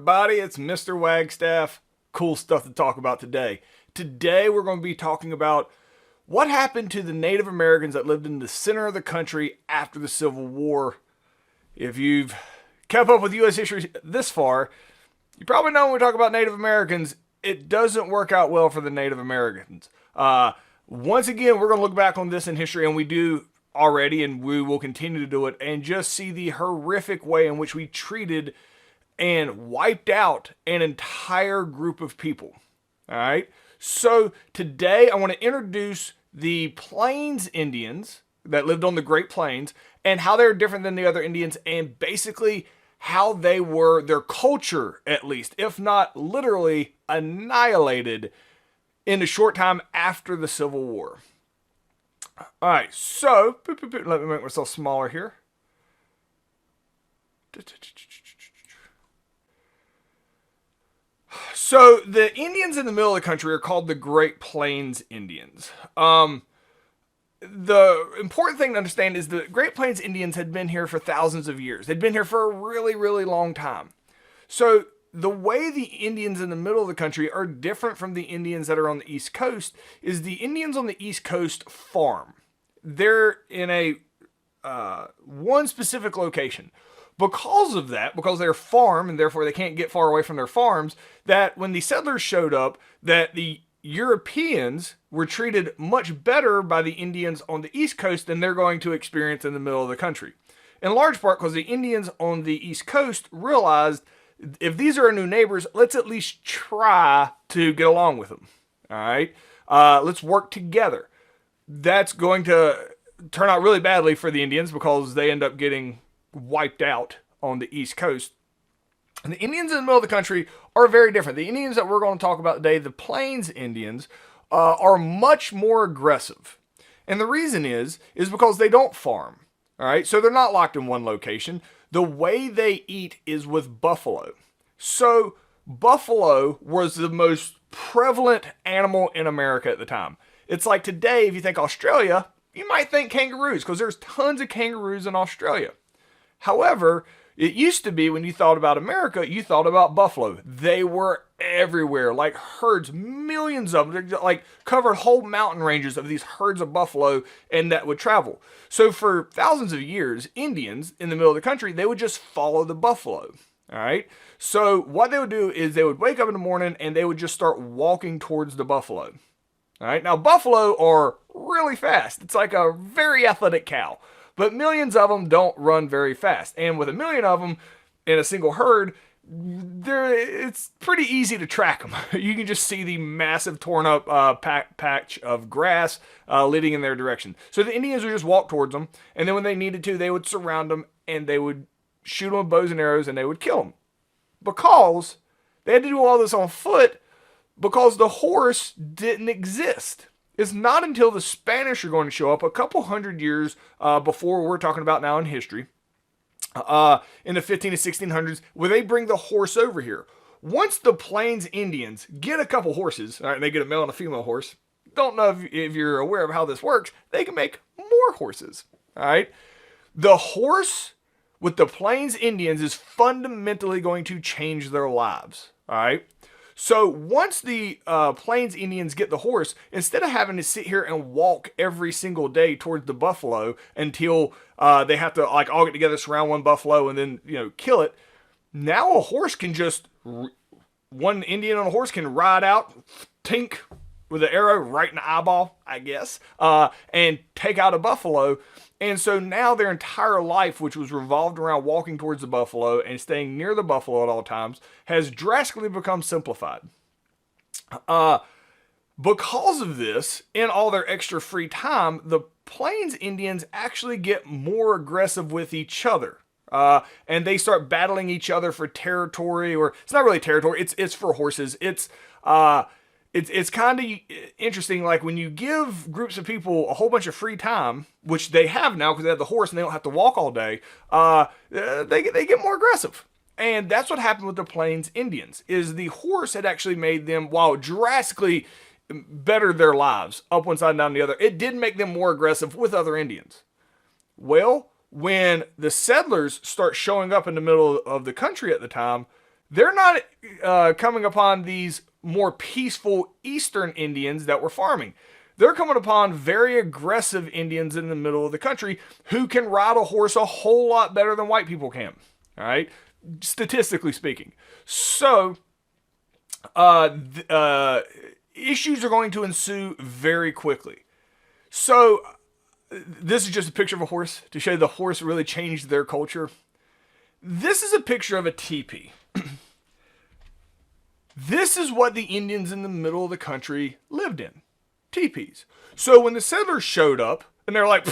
everybody, it's Mr. Wagstaff. Cool stuff to talk about today. Today we're going to be talking about what happened to the Native Americans that lived in the center of the country after the Civil War. If you've kept up with U.S. history this far, you probably know when we talk about Native Americans, it doesn't work out well for the Native Americans. Once again, we're going to look back on this in history, and we do already, and we will continue to do it, and just see the horrific way in which we treated and wiped out an entire group of people. All right. So today I want to introduce the Plains Indians that lived on the Great Plains and how they're different than the other Indians, and basically how they were, their culture at least, if not literally annihilated in a short time after the Civil War. All right, so let me make myself smaller here. So the Indians in the middle of the country are called the Great Plains Indians. The important thing to understand is the Great Plains Indians had been here for thousands of years. They'd been here for a really, really long time. So the way the Indians in the middle of the country are different from the Indians that are on the East Coast is the Indians on the East Coast farm. They're in a one specific location. Because of that, because they're farm and therefore they can't get far away from their farms, that when the settlers showed up, that the Europeans were treated much better by the Indians on the East Coast than they're going to experience in the middle of the country. In large part because the Indians on the East Coast realized, if these are our new neighbors, let's at least try to get along with them. All right? Let's work together. That's going to turn out really badly for the Indians because they end up getting wiped out on the East Coast. And the Indians in the middle of the country are very different. The Indians that we're going to talk about today, the Plains Indians, are much more aggressive. And the reason is because they don't farm. All right, so they're not locked in one location. The way they eat is with buffalo. So buffalo was the most prevalent animal in America at the time. It's like today, if you think Australia, you might think kangaroos because there's tons of kangaroos in Australia. However, it used to be when you thought about America, you thought about buffalo. They were everywhere, like herds, millions of them, like covered whole mountain ranges of these herds of buffalo, and that would travel. So for thousands of years, Indians in the middle of the country, they would just follow the buffalo. All right. So what they would do is they would wake up in the morning and they would just start walking towards the buffalo. All right. Now, buffalo are really fast. It's like a very athletic cow. But millions of them don't run very fast. And with a million of them in a single herd, it's pretty easy to track them. You can just see the massive torn up patch of grass leading in their direction. So the Indians would just walk towards them. And then when they needed to, they would surround them and they would shoot them with bows and arrows and they would kill them. Because they had to do all this on foot because the horse didn't exist. It's not until the Spanish are going to show up a couple hundred years before we're talking about now in history, in the 15 to 1600s, where they bring the horse over here. Once the Plains Indians get a couple horses, all right, they get a male and a female horse. Don't know if you're aware of how this works. They can make more horses. All right, the horse with the Plains Indians is fundamentally going to change their lives. All right. So once the Plains Indians get the horse, instead of having to sit here and walk every single day towards the buffalo until they have to like all get together, surround one buffalo, and then kill it, now a horse can just one Indian on a horse can ride out, tink with an arrow right in the eyeball, I guess, and take out a buffalo. And so now their entire life, which was revolved around walking towards the buffalo and staying near the buffalo at all times, has drastically become simplified. Because of this, in all their extra free time, the Plains Indians actually get more aggressive with each other. And they start battling each other for territory, or it's not really territory, it's for horses. It's kind of interesting, like when you give groups of people a whole bunch of free time, which they have now because they have the horse and they don't have to walk all day, they get more aggressive. And that's what happened with the Plains Indians, is the horse had actually made them, while drastically bettered their lives up one side and down the other, it did make them more aggressive with other Indians. Well, when the settlers start showing up in the middle of the country at the time, they're not coming upon these more peaceful eastern Indians that were farming. They're coming upon very aggressive Indians in the middle of the country who can ride a horse a whole lot better than white people can. All right, statistically speaking. So, issues are going to ensue very quickly. So, this is just a picture of a horse to show the horse really changed their culture. This is a picture of a teepee. This is what the Indians in the middle of the country lived in. Teepees. So when the settlers showed up, and they're like,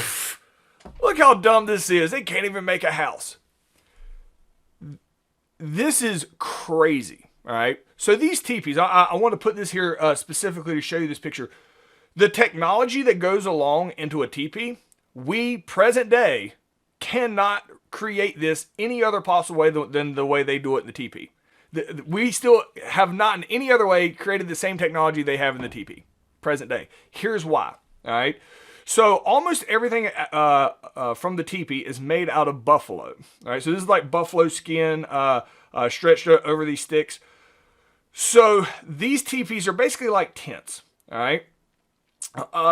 look how dumb this is. They can't even make a house. This is crazy. All right. So these teepees, I want to put this here specifically to show you this picture. The technology that goes along into a teepee, we present day cannot create this any other possible way than the way they do it in the teepee. We still have not in any other way created the same technology they have in the teepee, present day. Here's why. All right. So almost everything from the teepee is made out of buffalo. All right. So this is like buffalo skin stretched over these sticks. So these teepees are basically like tents. All right.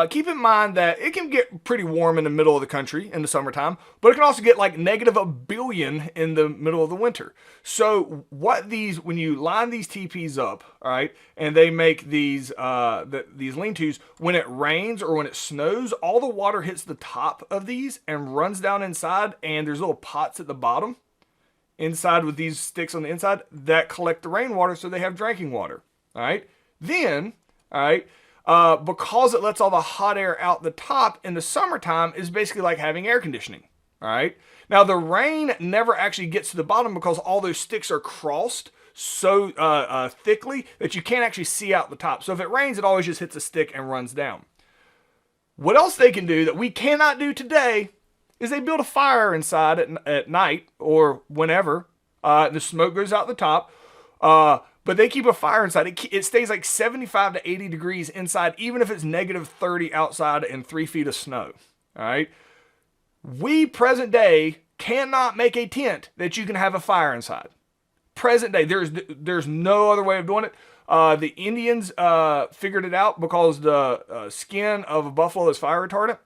Keep in mind that it can get pretty warm in the middle of the country in the summertime, but it can also get like -1 billion in the middle of the winter. So when you line these teepees up, all right, and they make these lean-tos, when it rains or when it snows, all the water hits the top of these and runs down inside, and there's little pots at the bottom inside with these sticks on the inside that collect the rainwater so they have drinking water. All right. Then, all right, because it lets all the hot air out the top in the summertime is basically like having air conditioning. All right. Now the rain never actually gets to the bottom because all those sticks are crossed so thickly that you can't actually see out the top. So if it rains, it always just hits a stick and runs down. What else they can do that we cannot do today is they build a fire inside at night or whenever. The smoke goes out the top. But they keep a fire inside. It stays like 75 to 80 degrees inside, even if it's -30 outside and 3 feet of snow. All right. We present day cannot make a tent that you can have a fire inside. Present day, there's no other way of doing it. The Indians figured it out because the skin of a buffalo is fire retardant,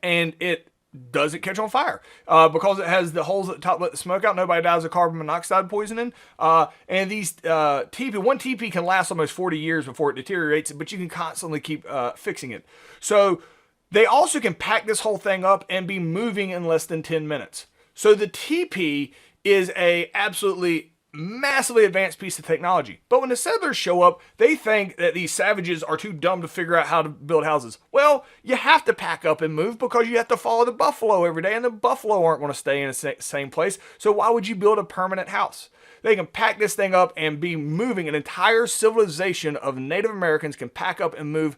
and it doesn't catch on fire because it has the holes at the top let the smoke out. Nobody dies of carbon monoxide poisoning. And these one teepee can last almost 40 years before it deteriorates, but you can constantly keep fixing it. So they also can pack this whole thing up and be moving in less than 10 minutes. So the teepee is a absolutely massively advanced piece of technology. But when the settlers show up, they think that these savages are too dumb to figure out how to build houses. Well, you have to pack up and move because you have to follow the buffalo every day, and the buffalo aren't going to stay in the same place. So why would you build a permanent house? They can pack this thing up and be moving. An entire civilization of Native Americans can pack up and move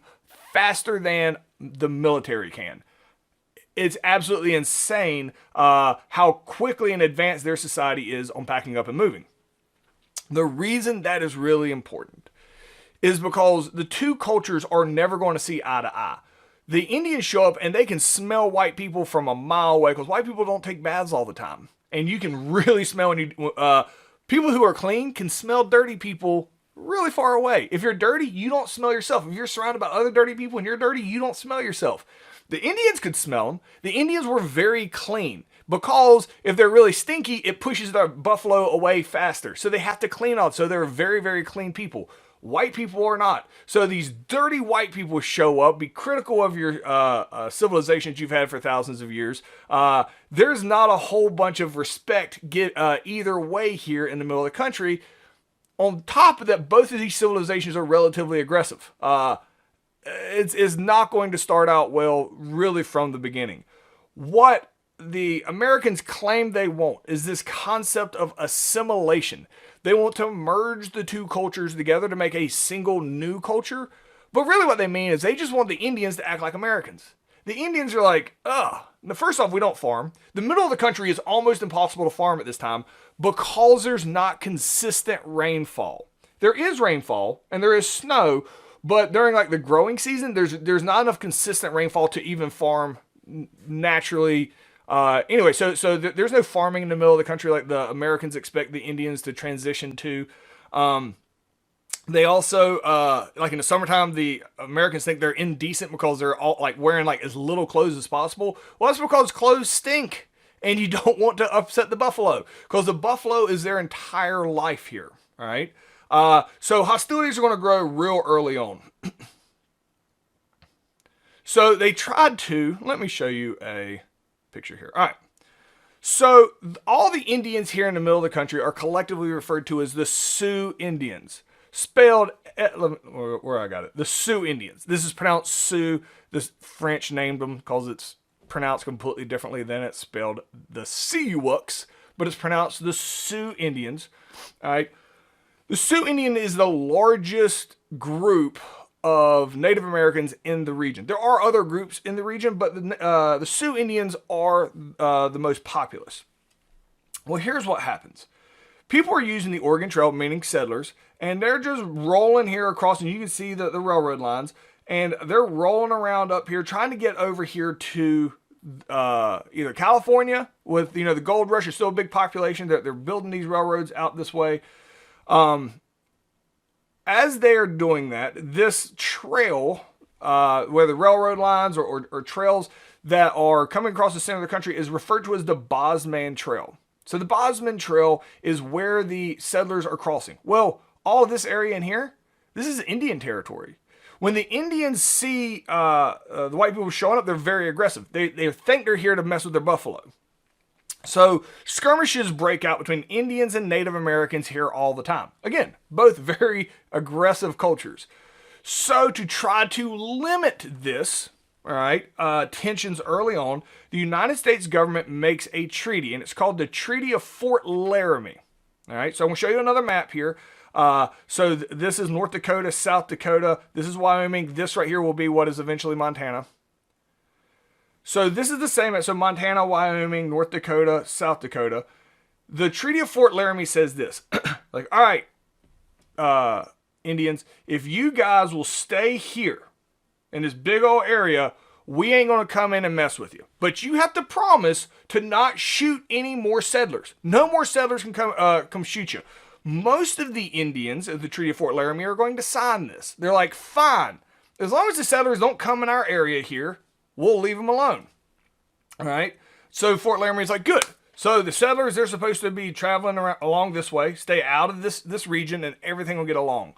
faster than the military can. It's absolutely insane how quickly in advance their society is on packing up and moving. The reason that is really important is because the two cultures are never going to see eye to eye. The Indians show up and they can smell white people from a mile away because white people don't take baths all the time. And you can really smell people who are clean can smell dirty people really far away. If you're dirty, you don't smell yourself. If you're surrounded by other dirty people and you're dirty, you don't smell yourself. The Indians could smell them. The Indians were very clean because if they're really stinky, it pushes the buffalo away faster. So they have to clean out. So they're very, very clean people. White people are not. So these dirty white people show up, be critical of your civilizations you've had for thousands of years. There's not a whole bunch of respect either way here in the middle of the country. On top of that, both of these civilizations are relatively aggressive. It's not going to start out well really from the beginning. What the Americans claim they want is this concept of assimilation. They want to merge the two cultures together to make a single new culture. But really what they mean is they just want the Indians to act like Americans. The Indians are like, first off, we don't farm. The middle of the country is almost impossible to farm at this time because there's not consistent rainfall. There is rainfall and there is snow, but during like the growing season, there's not enough consistent rainfall to even farm naturally Anyway, there's no farming in the middle of the country like the Americans expect the Indians to transition to. They also, like in the summertime, the Americans think they're indecent because they're all like wearing like as little clothes as possible. Well, that's because clothes stink. And you don't want to upset the buffalo because the buffalo is their entire life here. All right. So hostilities are going to grow real early on. So they tried to, let me show you a picture here. All right. So all the Indians here in the middle of the country are collectively referred to as the Sioux Indians. Spelled, where I got it, the Sioux Indians. This is pronounced Sioux. This French named them because it's pronounced completely differently than it's spelled the Sioux, but it's pronounced the Sioux Indians. All right. The Sioux Indian is the largest group of Native Americans in the region. There are other groups in the region, but the Sioux Indians are the most populous. Well, here's what happens. People are using the Oregon Trail, meaning settlers, and they're just rolling here across, and you can see the railroad lines, and they're rolling around up here trying to get over here to either California with, the gold rush is still a big population. They're building these railroads out this way. As they are doing that, this trail, whether railroad lines or trails that are coming across the center of the country is referred to as the Bosman Trail. So the Bosman Trail is where the settlers are crossing. Well, all of this area in here, this is Indian territory. When the Indians see the white people showing up, they're very aggressive. They think they're here to mess with their buffalo. So skirmishes break out between Indians and Native Americans here all the time. Again, both very aggressive cultures. So to try to limit this, all right, tensions early on, the United States government makes a treaty, and it's called the Treaty of Fort Laramie. All right, so I'm going to show you another map here. This is North Dakota, South Dakota. This is Wyoming. This right here will be what is eventually Montana. So this is the same. So Montana, Wyoming, North Dakota, South Dakota. The Treaty of Fort Laramie says this. Like, all right, Indians, if you guys will stay here in this big old area, we ain't going to come in and mess with you. But you have to promise to not shoot any more settlers. No more settlers can come shoot you. Most of the Indians of the Treaty of Fort Laramie are going to sign this. They're like, fine. As long as the settlers don't come in our area here, we'll leave them alone. All right? So Fort Laramie is like, good. So the settlers, they're supposed to be traveling along this way, stay out of this region, and everything will get along.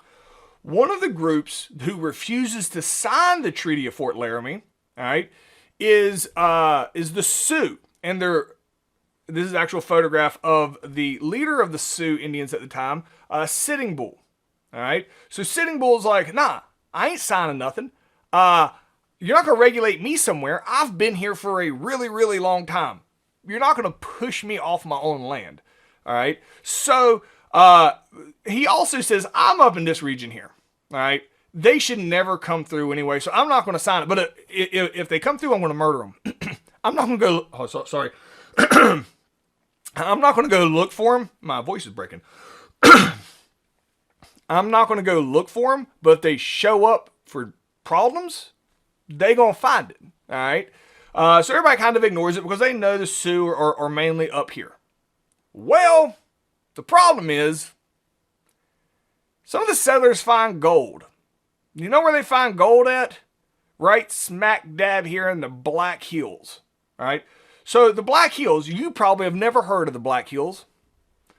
One of the groups who refuses to sign the Treaty of Fort Laramie, all right, is the Sioux. And this is an actual photograph of the leader of the Sioux Indians at the time, Sitting Bull. All right? So Sitting Bull's like, nah, I ain't signing nothing. You're not going to regulate me somewhere. I've been here for a really, really long time. You're not going to push me off my own land. All right? So he also says, I'm up in this region here. All right? They should never come through anyway, so I'm not going to sign it. But if they come through, I'm going to murder them. I'm not going to go... Oh, sorry. I'm not going to go look for them. My voice is breaking. I'm not going to go look for them, but if they show up for problems, they going to find it. All right? So everybody kind of ignores it because they know the Sioux are mainly up here. Well, the problem is some of the settlers find gold. You know where they find gold at? Right smack dab here in the Black Hills. All right? So the Black Hills, you probably have never heard of the Black Hills.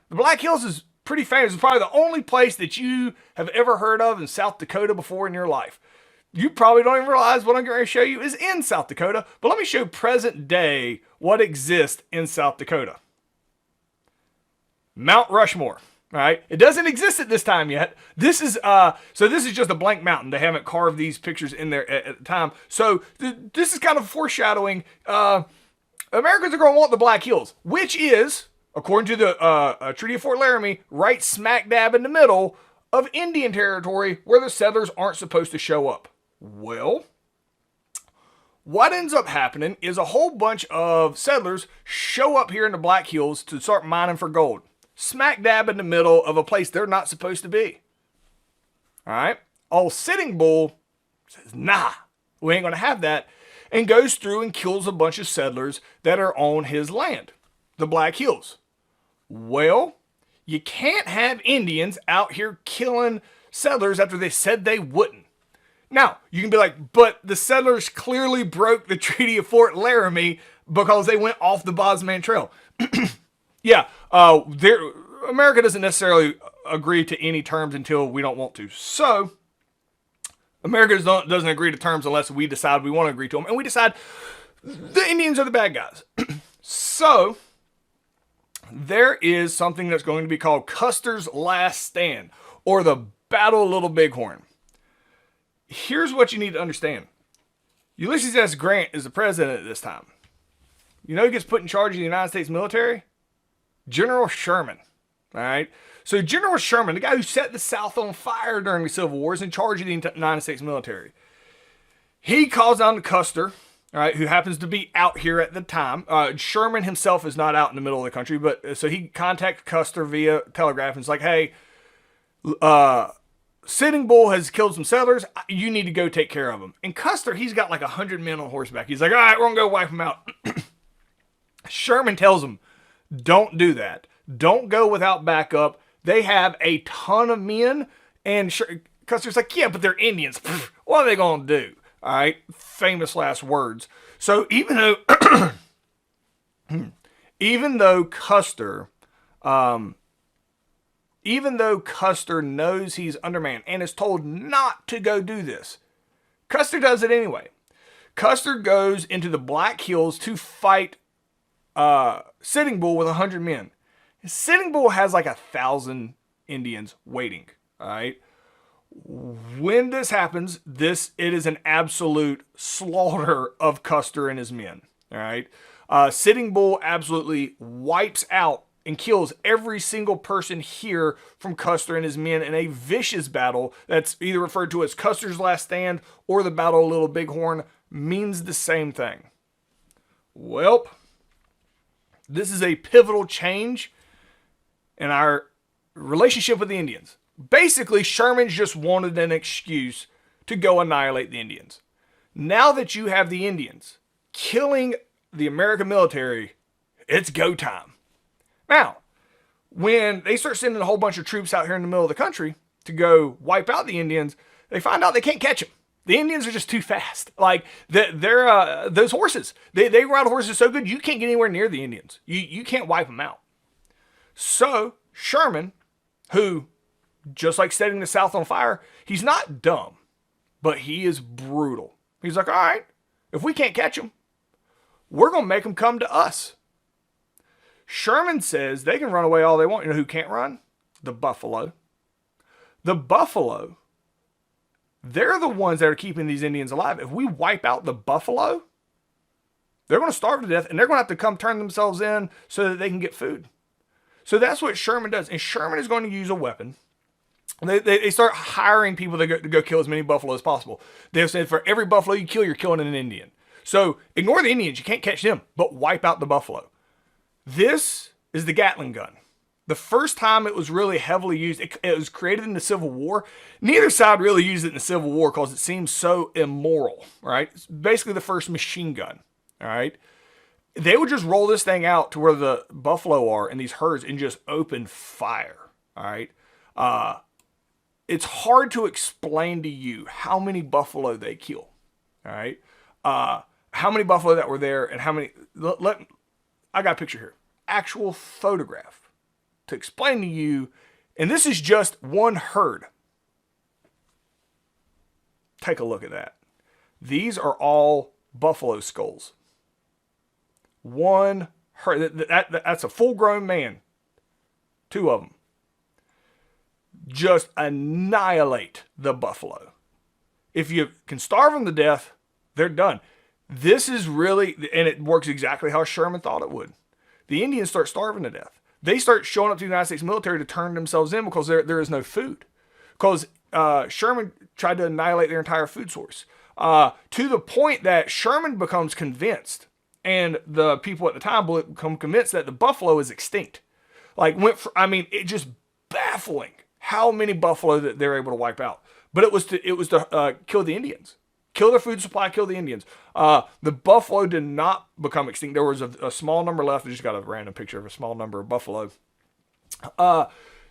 The Black Hills is pretty famous. It's probably the only place that you have ever heard of in South Dakota before in your life. You probably don't even realize what I'm going to show you is in South Dakota. But let me show present day what exists in South Dakota. Mount Rushmore. All right, it doesn't exist at this time yet. This is this is just a blank mountain. They haven't carved these pictures in there at the time. So this is kind of foreshadowing. Americans are going to want the Black Hills, which is, according to the Treaty of Fort Laramie, right smack dab in the middle of Indian territory where the settlers aren't supposed to show up. Well, what ends up happening is a whole bunch of settlers show up here in the Black Hills to start mining for gold. Smack dab in the middle of a place they're not supposed to be. All right? Old Sitting Bull says, nah, we ain't going to have that. and goes through and kills a bunch of settlers that are on his land, the Black Hills. Well, you can't have Indians out here killing settlers after they said they wouldn't. Now, you can be like, but the settlers clearly broke the Treaty of Fort Laramie because they went off the Bosman Trail. Yeah, America doesn't necessarily agree to any terms until we don't want to. So, America doesn't agree to terms unless we decide we want to agree to them. And we decide the Indians are the bad guys. So, there is something that's going to be called Custer's Last Stand, or the Battle of Little Bighorn. Here's what you need to understand. Ulysses S. Grant is the president at this time. You know who gets put in charge of the United States military? General Sherman. All right. So General Sherman, the guy who set the South on fire during the Civil War, is in charge of the United States military. He calls down to Custer, all right, who happens to be out here at the time. Sherman himself is not out in the middle of the country, but so he contacts Custer via telegraph and is like, hey, Sitting Bull has killed some settlers. You need to go take care of them. And Custer, he's got like 100 men on horseback. He's like, all right, we're going to go wipe them out. Sherman tells him, don't do that. Don't go without backup. They have a ton of men. And Custer's like, yeah, but they're Indians. What are they going to do? All right. Famous last words. So even though Custer knows he's undermanned and is told not to go do this, Custer does it anyway. Custer goes into the Black Hills to fight Sitting Bull with 100 men. Sitting Bull has like 1,000 Indians waiting. All right. When this happens, it is an absolute slaughter of Custer and his men. All right. Sitting Bull absolutely wipes out and kills every single person here from Custer and his men in a vicious battle that's either referred to as Custer's Last Stand or the Battle of Little Bighorn, means the same thing. Well, this is a pivotal change in our relationship with the Indians. Basically, Sherman just wanted an excuse to go annihilate the Indians. Now that you have the Indians killing the American military, it's go time. Now, when they start sending a whole bunch of troops out here in the middle of the country to go wipe out the Indians, they find out they can't catch them. The Indians are just too fast. Like, they're those horses. They ride horses so good, you can't get anywhere near the Indians. You can't wipe them out. So, Sherman, who, just like setting the South on fire, he's not dumb, but he is brutal. He's like, all right, if we can't catch them, we're going to make them come to us. Sherman says they can run away all they want. You know who can't run? The buffalo. The buffalo, they're the ones that are keeping these Indians alive. If we wipe out the buffalo, they're going to starve to death, and they're going to have to come turn themselves in so that they can get food. So that's what Sherman does. And Sherman is going to use a weapon. They start hiring people to go kill as many buffalo as possible. They've said for every buffalo you kill, you're killing an Indian. So ignore the Indians. You can't catch them, but wipe out the buffalo. This is the Gatling gun. The first time it was really heavily used, it was created in the Civil War. Neither side really used it in the Civil War because it seems so immoral, right? It's basically the first machine gun, all right? They would just roll this thing out to where the buffalo are in these herds and just open fire, all right? It's hard to explain to you how many buffalo they kill, all right? How many buffalo that were there and how many... I got a picture here. Actual photograph to explain to you. And this is just one herd. Take a look at that. These are all buffalo skulls. One herd. That's a full-grown man. Two of them. Just annihilate the buffalo. If you can starve them to death, they're done. This is really, and it works exactly how Sherman thought it would. The Indians start starving to death. They start showing up to the United States military to turn themselves in because there is no food. Because Sherman tried to annihilate their entire food source. To the point that Sherman becomes convinced, and the people at the time become convinced that the buffalo is extinct. Like, it's just baffling how many buffalo that they're able to wipe out. But it was to kill the Indians. Kill their food supply, kill the Indians. The buffalo did not become extinct. There was a small number left. I just got a random picture of a small number of buffalo.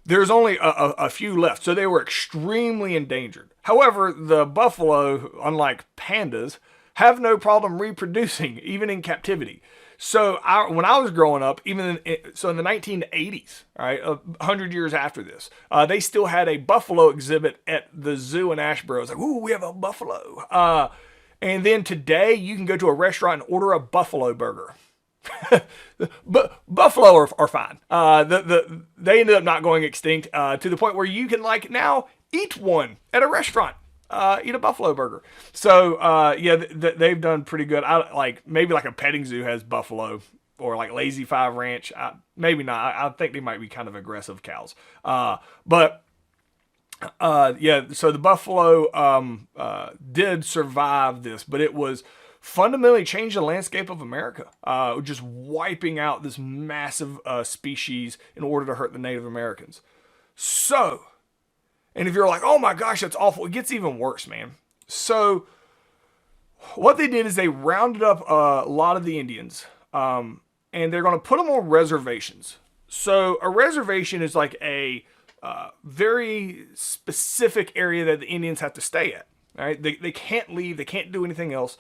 There's only a few left, so they were extremely endangered. However, the buffalo, unlike pandas, have no problem reproducing, even in captivity. So when I was growing up, in the 1980s, right, 100 years after this, they still had a buffalo exhibit at the zoo in Asheboro. I was like, ooh, we have a buffalo. And then today, you can go to a restaurant and order a buffalo burger. But buffalo are fine. They ended up not going extinct to the point where you can now eat one at a restaurant. Eat a buffalo burger. So they've done pretty good. Maybe a petting zoo has buffalo, or Lazy Five Ranch. Maybe not. I think they might be kind of aggressive cows. So the buffalo did survive this, but it was fundamentally changed the landscape of America, just wiping out this massive species in order to hurt the Native Americans. So, and if you're like, oh my gosh, that's awful, it gets even worse, man. So, what they did is they rounded up a lot of the Indians, and they're going to put them on reservations. So, a reservation is a very specific area that the Indians have to stay at. All right, they can't leave, they can't do anything else.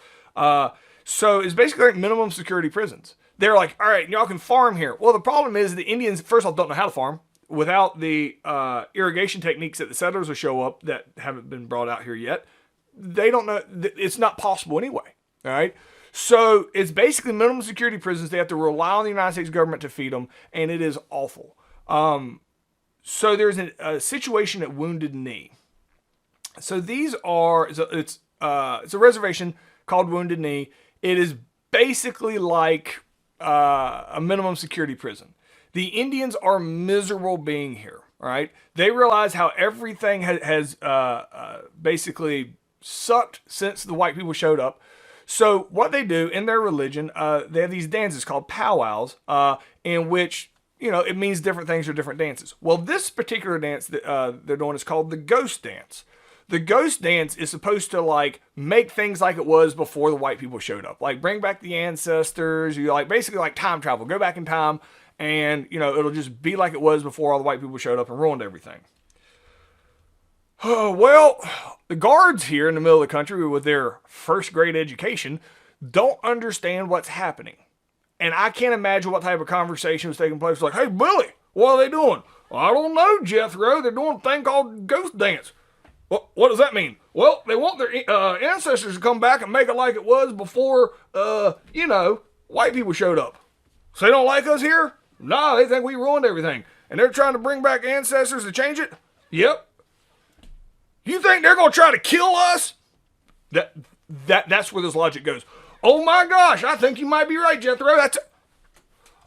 So it's basically like minimum security prisons. They're like, all right, y'all can farm here. Well, the problem is the Indians, first off, don't know how to farm without the irrigation techniques that the settlers will show up that haven't been brought out here yet. They don't know. It's not possible anyway. All right. So it's basically minimum security prisons. They have to rely on the United States government to feed them, and it is awful. So there's a situation at Wounded Knee. So it's a reservation called Wounded Knee. It is basically like a minimum security prison. The Indians are miserable being here. All right, they realize how everything has basically sucked since the white people showed up. So what they do in their religion, they have these dances called powwows, in which it means different things for different dances. Well, this particular dance that they're doing is called the ghost dance. The ghost dance is supposed to make things like it was before the white people showed up. Bring back the ancestors. You basically time travel. Go back in time, and it'll just be like it was before all the white people showed up and ruined everything. Well, the guards here in the middle of the country with their first grade education don't understand what's happening. And I can't imagine what type of conversation was taking place. Hey, Billy, what are they doing? I don't know, Jethro. They're doing a thing called ghost dance. What does that mean? Well, they want their ancestors to come back and make it like it was before, white people showed up. So they don't like us here? No, they think we ruined everything. And they're trying to bring back ancestors to change it? Yep. You think they're going to try to kill us? That's where this logic goes. Oh my gosh, I think you might be right, Jethro.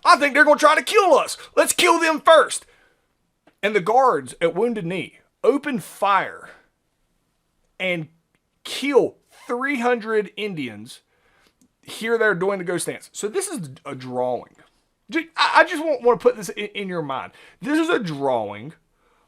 I think they're going to try to kill us. Let's kill them first. And the guards at Wounded Knee open fire and kill 300 Indians here they're doing the ghost dance. So this is a drawing. I just want to put this in your mind. This is a drawing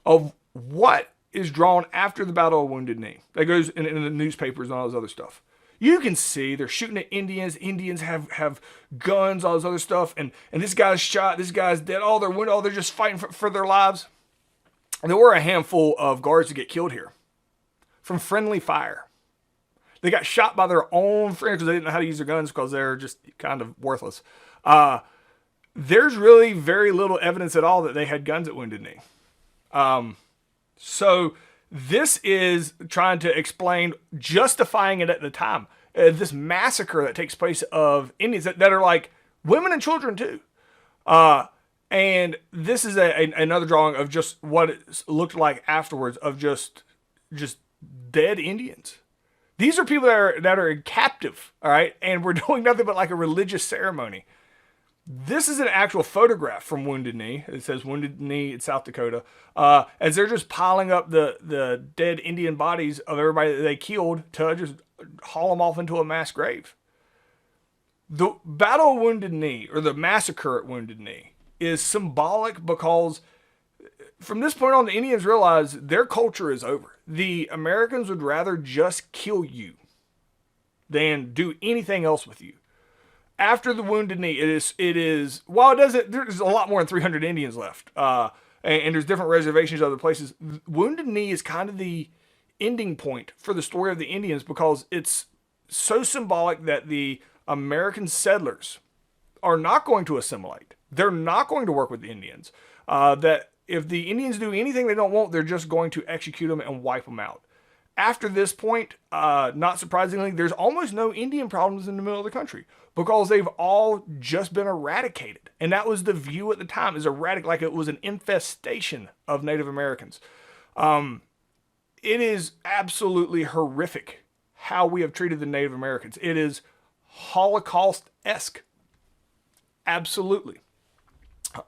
of what is drawn after the Battle of Wounded Knee. That goes in the newspapers and all this other stuff. You can see they're shooting at Indians. Indians have guns, all this other stuff. And this guy's shot. This guy's dead. Oh, they're wounded. Oh, they're just fighting for their lives. And there were a handful of guards to get killed here from friendly fire. They got shot by their own friends because they didn't know how to use their guns because they're just kind of worthless. There's really very little evidence at all that they had guns at Wounded Knee. So this is trying to explain, justifying it at the time. This massacre that takes place of Indians that are women and children too. And this is another drawing of just what it looked like afterwards of just dead Indians. These are people that are captive, all right? And we're doing nothing but a religious ceremony. This is an actual photograph from Wounded Knee. It says Wounded Knee in South Dakota. As they're just piling up the dead Indian bodies of everybody that they killed to just haul them off into a mass grave. The Battle of Wounded Knee, or the massacre at Wounded Knee, is symbolic because from this point on, the Indians realize their culture is over. The Americans would rather just kill you than do anything else with you. After the Wounded Knee, it is while it doesn't, there's a lot more than 300 Indians left, and there's different reservations other places. Wounded Knee is kind of the ending point for the story of the Indians because it's so symbolic that the American settlers are not going to assimilate. They're not going to work with the Indians. That if the Indians do anything they don't want, they're just going to execute them and wipe them out. After this point, not surprisingly, there's almost no Indian problems in the middle of the country because they've all just been eradicated. And that was the view at the time, is like it was an infestation of Native Americans. It is absolutely horrific how we have treated the Native Americans. It is Holocaust-esque. Absolutely.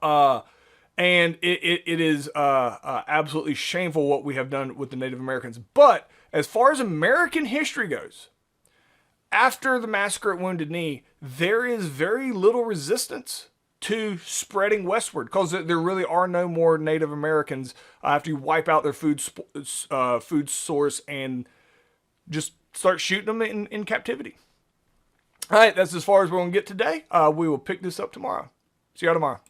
And it is absolutely shameful what we have done with the Native Americans. But as far as American history goes, after the massacre at Wounded Knee, there is very little resistance to spreading westward because there really are no more Native Americans after you wipe out their food source and just start shooting them in captivity. All right, that's as far as we're going to get today. We will pick this up tomorrow. See y'all tomorrow.